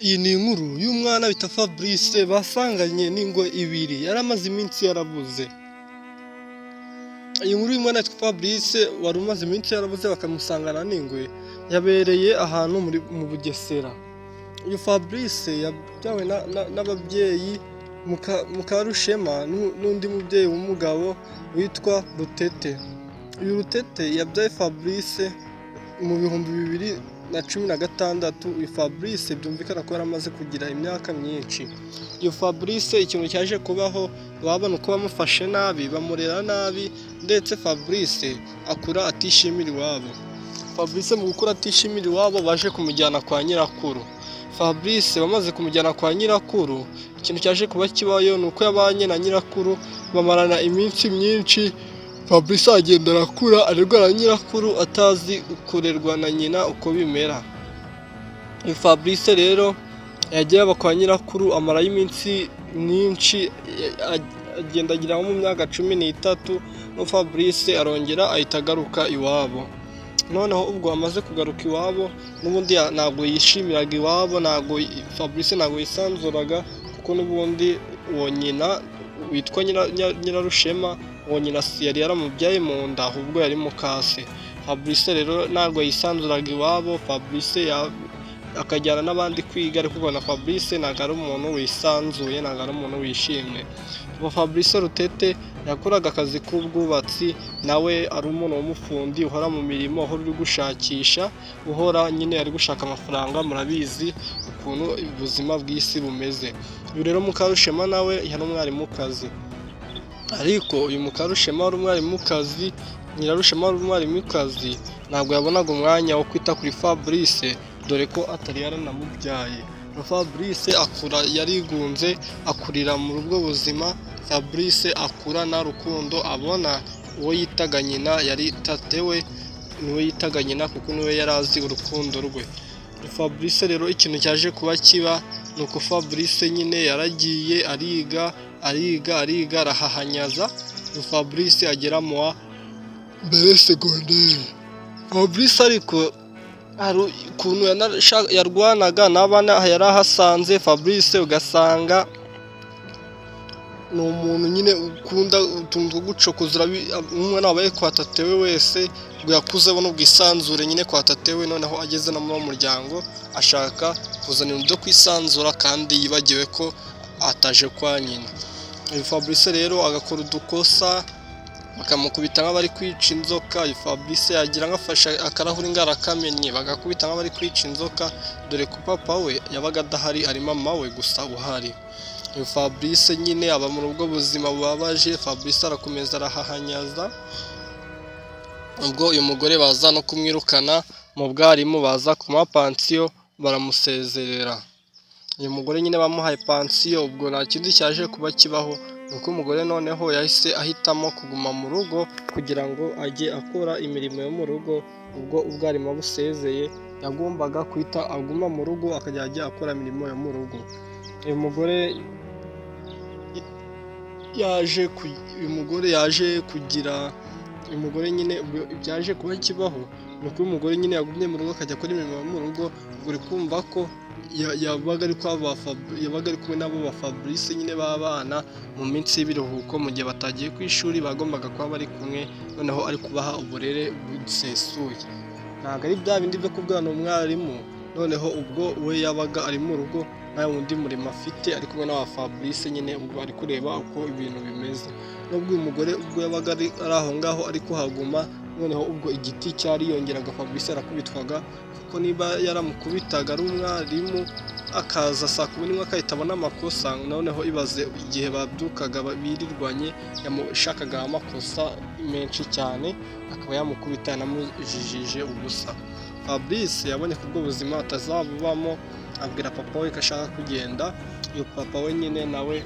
Iyi ni inkuru y'umwana bita Fabrice basanganye n'ingwe ibiri yaramaze iminsi yarabuze. Iyi nkuru y'umwana witwa Fabrice wari umaze iminsi yarabuze bakamusangana n'ingwe yabereye ahantu mu Bugesera. Uyu Fabrice yabyawe n'ababyeyi Mukarushema n'undi mubyeyi w'umugabo witwa Rutete. Uyu Rutete yabyaye Fabrice mu 2016. Uyu Fabrice byumvikana ko yaramaze kugira imyaka myinshi. Uyu Fabrice ikintu cyaje kubaho babona uko bamufashe nabi, bamurera nabi, ndetse Fabrice akura atishimira iwabo. Fabrice mu gukura atishimira iwabo baje kumujyana kwa nyirakuru. Fabrice bamaze kumujyana kwa nyirakuru, ikintu cyaje kuba kibayo ni uko yabanye na nyirakuru bamarana iminsi myinshi. Fabrice agenda arakura arerwa na nyirakuru atazi kurerwa na nyina uko bimera. Uyu Fabrice rero yagiye aba kwa nyirakuru amarayo iminsi myinshi, agenda agira mu myaka 13. No Fabrice arongera ahita agaruka iwabo. Noneho ubwo amaze kugaruka iwabo n'ubundi ntabwo yishimiraga iwabo, Fabrice ntabwo yisanzuraga kuko n'ubundi uwo nyina witwa Nyirarushema, uwo nyina yari yaramubyaye mu nda, ahubwo yari mukase. Fabrice rero ntabwo yisanzuraga iwabo. Fabrice akajyana n'abandi kwiga, ariko ubona Fabrice ntabwo ari umuntu wisanzuye, ntabwo ari umuntu wishimye. Fabrice Rutete yakoraga akazi k'ubwubatsi, nawe ari umuntu w'umufundi uhora mu mirimo, uhora uri gushakisha, uhora nyine ari gushaka amafaranga. Murabizi ukuntu ubuzima bw'isi bumeze. Uyu rero Mukarushema nawe yari umwarimukazi, ariko uyu Mukarushema wari umwarimukazi, Nyirarushema wari umwarimukazi, ntabwo yabonaga umwanya wo kwita kuri Fabrice, dore ko atari yaranamubyaye. Fabrice akura yarigunze, akurira muri ubwo buzima. Fabrice akura nta rukundo abona. Uwo yitaga nyina yari tatewe, niwe yitaga nyina kuko niwe yari azi urukundo rwe. Fabrice rero ikintu cyaje kuba kiba ni uko Fabrice nyine yaragiye ariga arahahanyaza. Fabrice agera mu wa mbere segonderi. Fabrice ariko hari ukuntu yarwanaga n'abana yari ahasanze. Fabrice ugasanga ni umuntu nyine ukunda utuntu two gucokoza. Umwana wabaye kwa tatewe wese ngo yakuze abona ubwisanzure nyine kwa tatewe, noneho ageze no mu muryango ashaka kuzana ibintu byo kwisanzura kandi yibagiwe ko ataje kwa nyina. Uyu Fabrice rero agakora udukosa, bakamukubita nk'abari kwica inzoka. Uyu Fabrice yagira nk'afashe akarahuri ngarakamenye, bagakubita nk'abari kwica inzoka, dore ko papa we yabaga adahari, ari mama we gusa uhari. Uyu Fabrice nyine aba muri ubwo buzima bubabaje. Fabrice arakomeza arahahanyaza. Ubwo uyu mugore baza no kumwirukana mu bwarimu, baza kumuha pansiyo, baramusezerera. Uyu mugore nyine bamuhaye pansiyo, ubwo nta kindi cyaje kuba kibaho, nuko umugore noneho yahise ahitamo kuguma mu rugo kugira ngo ajye akora imirimo yo mu rugo. Ubwo ubwarimu busezeye yagombaga kwita aguma mu rugo akajya ajya akora imirimo yo mu rugo. Uyu mugore nyine byaje kuba kibaho, nuko uyu mugore nyine yagumye mu rugo akajya akora imirimo yo mu rugo. Uri kumva ko yabaga ari kumwe nabo ba Fabrice nyine b'abana mu minsi y'ibiruhuko, mu gihe batagiye ku ishuri bagombaga kuba bari kumwe, noneho ari kubaha uburere busesuye. Ntabwo ari bya bindi byo kubwana umwarimu. Noneho ubwo we yabaga ari mu rugo nta wundi murimo afite, ari kumwe n'aba Fabrice nyine, ubwo ari kureba uko ibintu bimeze. Nubwo uyu mugore ubwo yabaga ari aho ngaho ari kuhaguma, noneho ubwo igiti cyariyongeraga, Fabrice yarakubitwaga, kuko niba yaramukubitaga ari umwarimu akaza saa 11 akahita abona amakosa, noneho ibaze igihe babyukaga birirwanye, yamushakaga amakosa menshi cyane, akaba yamukubita yanamujijije ubusa. Fabrice yabonye ko ubwo buzima atazabubamo, abwira papa we ko ashaka kugenda. Uyu papa we nyine nawe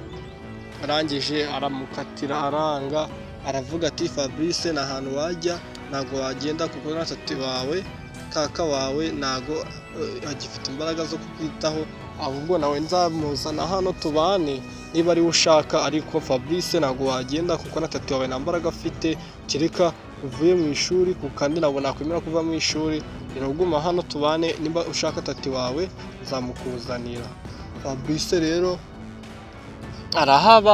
arangije aramukatira aranga, aravuga ati Fabrice nta hantu wajya, ntabwo wagenda kuko natatu wawe kaka wawe ntabwo agifite imbaraga zo kukwitaho, ahubwo nawe nzamuzana hano tubane niba ari ushaka, ariko Fabrice ntabwo wagenda kuko natatu wawe nta mbaraga afite, kereka uvuye mu ishuri kandi ntabwo nakwemera kuva mu ishuri, rero guma hano tubane, nimba ushaka tati wawe nzamukuzanira. Fabrice rero arahaba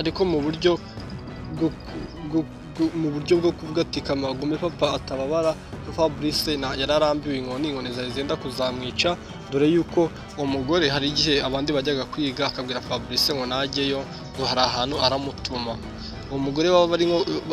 ariko mu buryo bwo kuvuga ati kamagume papa atababara. Fabrice yararambiwe inkoni zari zenda kuzamwica, dore yuko uwo mugore hari igihe abandi bajyaga kwiga akabwira Fabrice ngo najyeyo, ngo hari ahantu aramutuma. Uwo mugore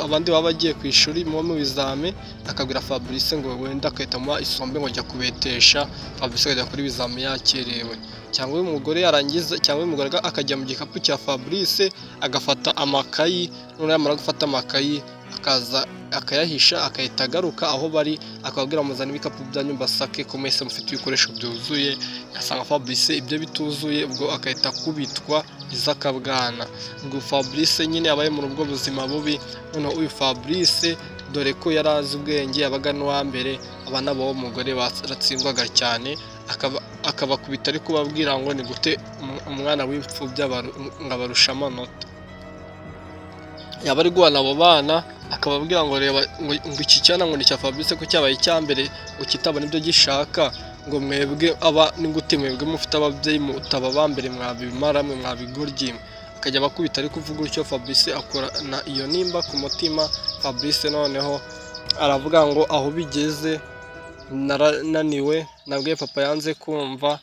abandi baba bagiye ku ishuri mu bizame, akabwira Fabrice ngo wenda akahita amuha isombe ngo jya kubetesha, Fabrice akajya kuri bizame yakerewe. Cyangwa uyu mugore yarangiza, cyangwa uyu mugore akajya mu gikapu cya Fabrice agafata amakayi, none yamara gufata amakayi akaza akayahisha, akahita agaruka aho bari akababwira muzane ibikapu byanyu mbasake ko mwese mufite ibikoresho byuzuye. Yasanga Fabrice ibyo bituzuye, ubwo akahita akubitwa izakabwana. Ubwo Fabrice nyine yabaye muri ubwo buzima bubi. Noneho uyu Fabrice dore ko yari azi ubwenge, yabaga n'uwa mbere, abana b'uwo mugore baratsindwaga cyane, akabakubita ari kubabwira ngo ni gute umwana w'imfubyi abarusha amanota. Yaba ari guhana abo bana akababwira ngo reba ngo iki cyana ngo ni cya Fabrice ko cyabaye icya mbere, ngo kitabona ibyo gishaka, ngo mwebwe ni gute mwebwe mufite ababyeyi mutaba ba mbere mwabimara mwe mwabigoryi. Akajya abakubita ari kuvuga utyo, Fabrice akorana iyo nimba ku mutima. Fabrice noneho aravuga ngo aho bigeze narananiwe, nabwiye papa yanze kumva,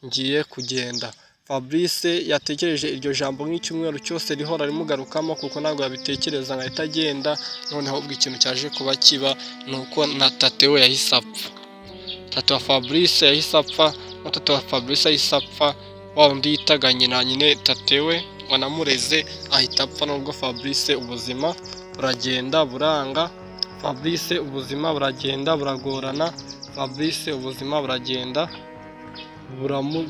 ngiye kugenda. Fabrice yatekereje iryo jambo nk'icyumweru cyose rihora rimugarukamo, kuko ntabwo yabitekereza ngo ahita agenda. Noneho ubwo ikintu cyaje kuba kiba ni uko na tate we yahise apfa. Tate wa Fabrice yahise apfa, na tate wa Fabrice yahise apfa, wa undi yitaga nyine tate we wanamureze ahita apfa. Nubwo Fabrice ubuzima buragenda buranga, Fabrice ubuzima buragenda buragorana, Fabrice ubuzima buragenda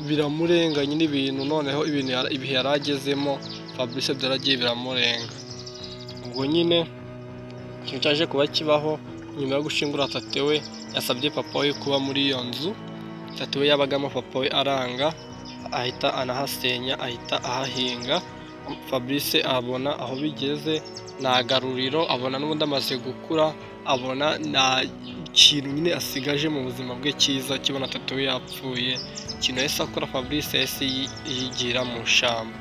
biramurenganya n'ibintu. Noneho ibihe yari agezemo Fabrice byaragiye biramurenga. Ubwo nyine ikintu cyaje kuba kibaho, nyuma yo gushingura tate we yasabye papa we kuba muri iyo nzu tate we yabagamo. Papa we aranga, ahita anahasenya, ahita ahahinga. Fabrice abona aho bigeze nta garuriro, abona n'ubundi amaze gukura, abona nta kintu nyine asigaje mu buzima bwe cyiza, kibona tate we yapfuye. Ikintu yahise akora Fabrice yahise yigira mu ishyamba.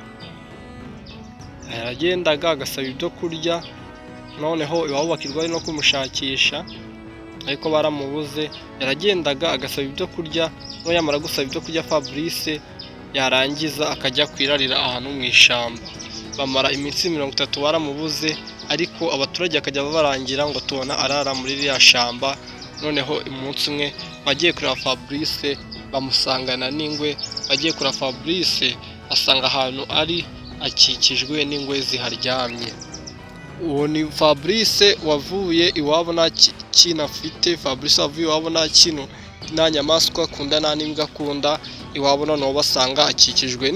Yaragendaga agasaba ibyo kurya, noneho iwabo bakirwa no kumushakisha ariko baramubuze. Yaragendaga agasaba ibyo kurya, no yamara gusaba ibyo kurya Fabrice yarangiza akajya kwirarira ahantu mu ishyamba. Bamara iminsi 30 baramubuze, ariko abaturage akajya babarangira ngo tubona arara muri ririya shyamba. Noneho umunsi umwe bagiye kureba Fabrice bamusangana n'ingwe. Bagiye kureba Fabrice asanga ahantu ari akikijwe n'ingwe ziharyamye. Uwo ni Fabrice wavuye iwabo nta kintu afite. Fabrice wavuye iwabo nta kintu, nta nyamaswa akunda, nta n'imbwa akunda. Iwabo noneho basanga akikijwe